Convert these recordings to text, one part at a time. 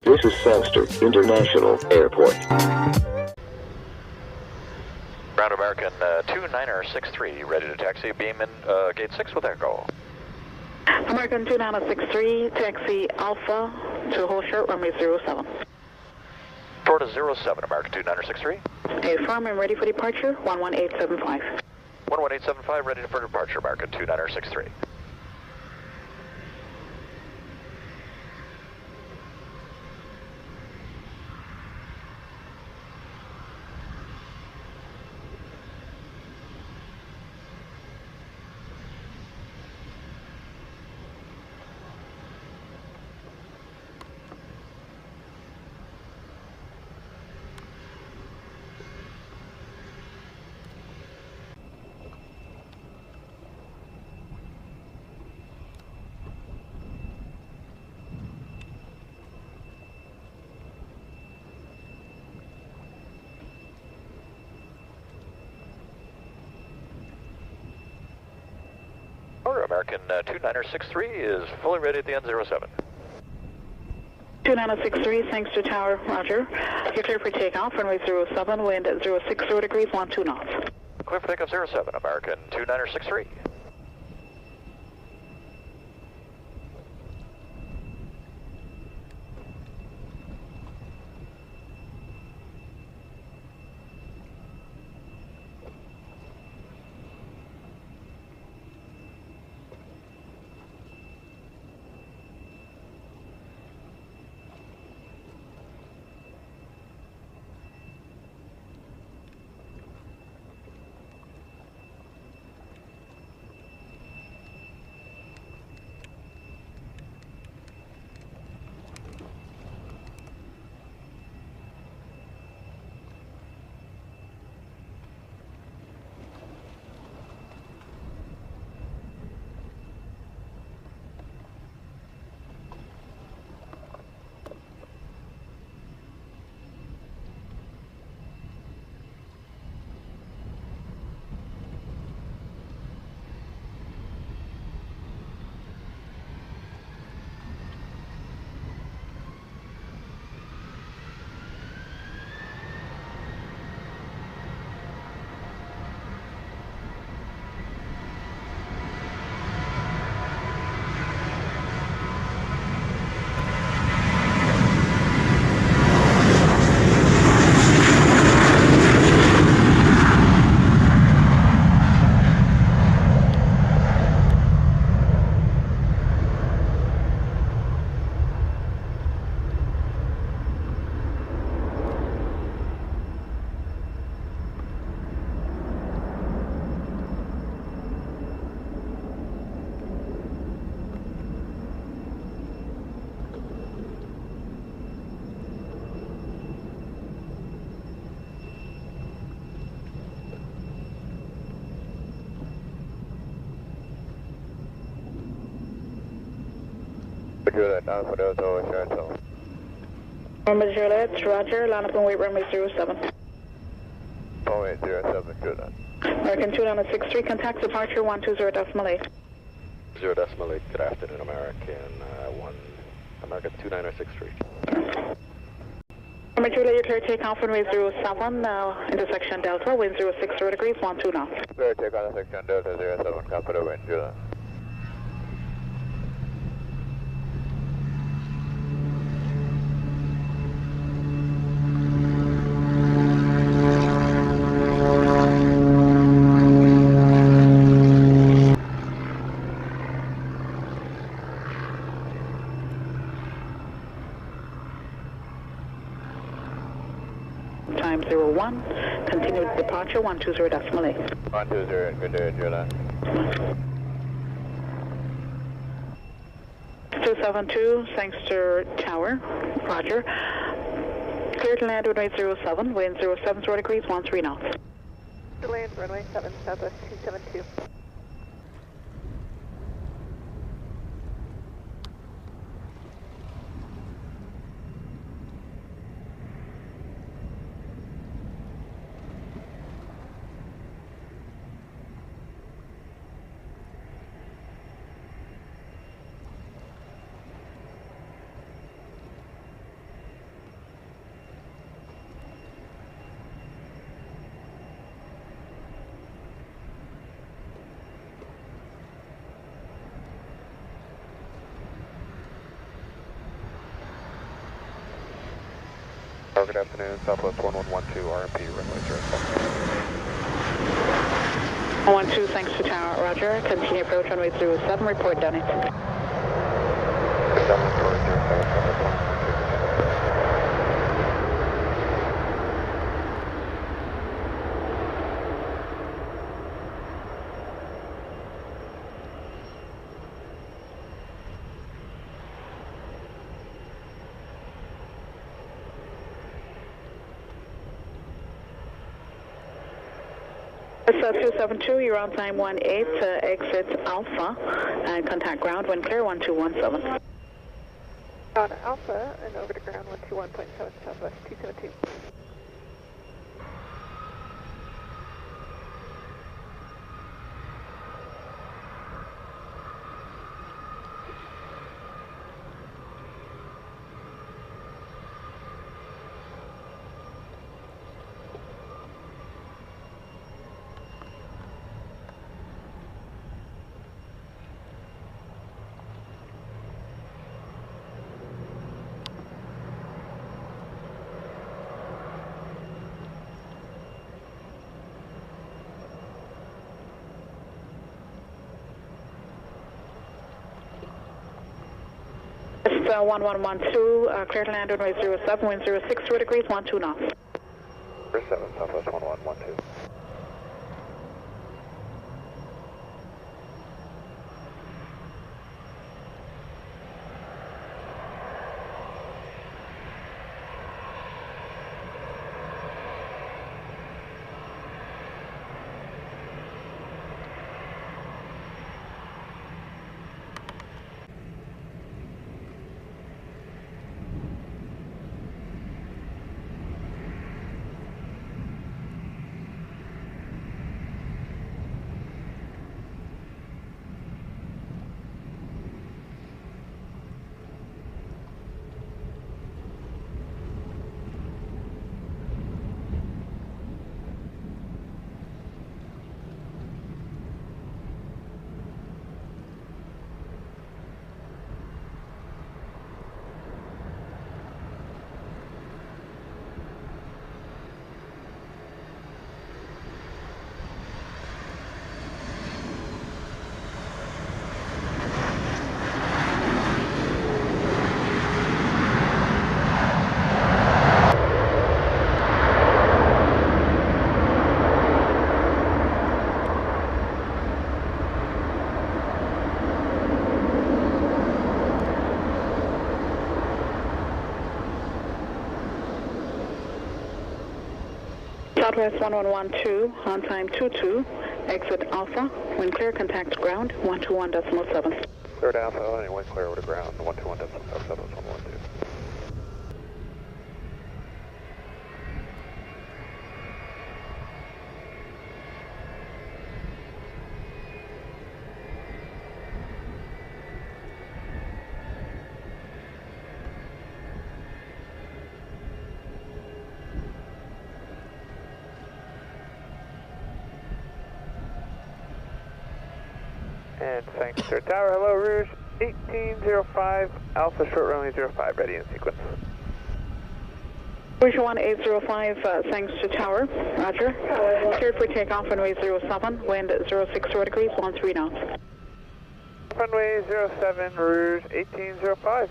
This is Sangster International Airport. Ground American 2963, ready to taxi, beam in gate 6 with echo. American 2963, taxi Alpha to hold short, runway 07. Florida 07, American 2963. Affirm and ready for departure, 11875. 11875, ready for departure, American 2963. American 2963 is fully ready at the end 07. 2963, thanks to tower, roger. You're clear for takeoff, runway 07, wind at 060 degrees, 12 knots. Clear for takeoff 07, American 2963. Juliet, Alpha Delta, short zone. Number Juliet, roger, line up and wait, runway 07. Runway 07, Juliet. American 2963, contact departure 120.8. 0.8, good afternoon, American 2963. Number Juliet, you're clear to take off runway 07, now intersection Delta, wind 060 degrees, 12 knots. Clear take on section Delta 07, copy the wind, Juliet. Time 01, continued departure 120.8. 120, good day, Juliet. 272, Sangster Tower, roger. Clear to land runway 07, wind 070 degrees, 13 knots. To land runway 7, Southwest 272. Tower, good afternoon. Southwest 1112, RMP, runway 07. 12, thanks to Tower, roger. Continue approach runway 07, report Dunning. Good down for 07, Southwest 1112. It's 272, you're on time 18 to exit Alpha and contact ground when clear 1217. On Alpha and over to ground 121.7 Southwest 272. It's 1112, clear to land runway 07, wind 060 degrees, 12 knots. 07, Southwest 1112. Southwest 1112, on time 22, exit Alpha, when clear, contact ground 121.7. Clear to Alpha, and wind clear over to ground 121.7, Southwest 1112. And thanks to Tower, hello Rouge, 1805, Alpha short runway 05, ready in sequence. Rouge 1805, thanks to Tower, roger. Cleared for takeoff runway 07, wind 060 degrees, 13 knots. Runway 07, Rouge, 1805.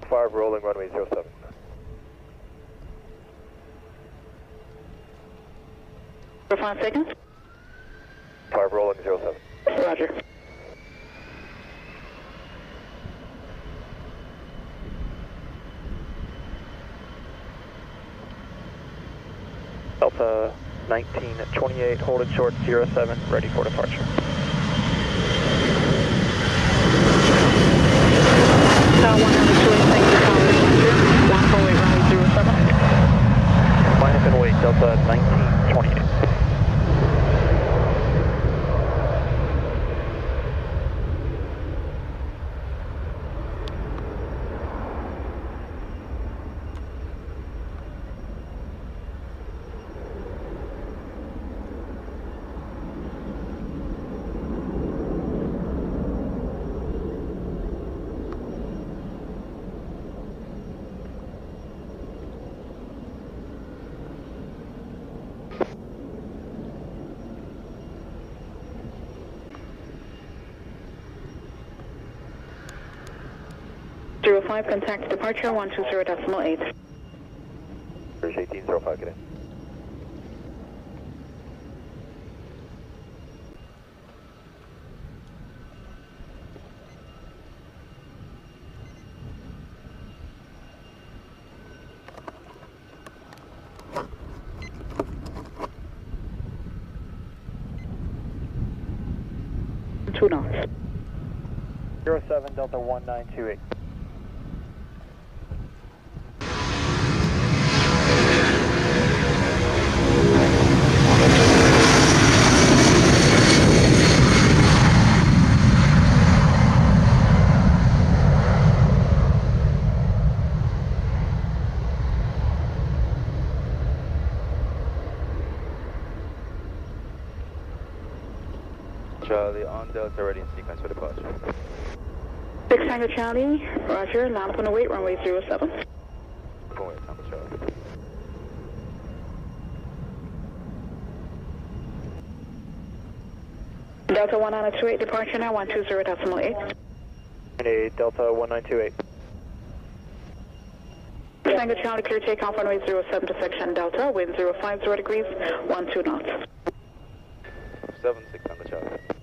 Five rolling runway 07. 5 seconds. 5 rolling 07. Roger. Delta 1928, holding short 07, ready for departure. Tower 128, thank you, Tower 100, 148, runway 07. Minus and weight, Delta 1928. Zero 05, contact departure 120.8. Bridge 1805, get in. Two knots. 07, Delta 1928. Charlie on Delta, ready in sequence for departure. 6 Tango Charlie, roger, line up on the wait, runway 07. Go ahead, Tango Charlie. Delta 1928, departure now 120.8. Delta 1928. Tango Charlie, clear takeoff runway 07 to section Delta, wind 050 degrees, 12 knots. 76 Tango Charlie.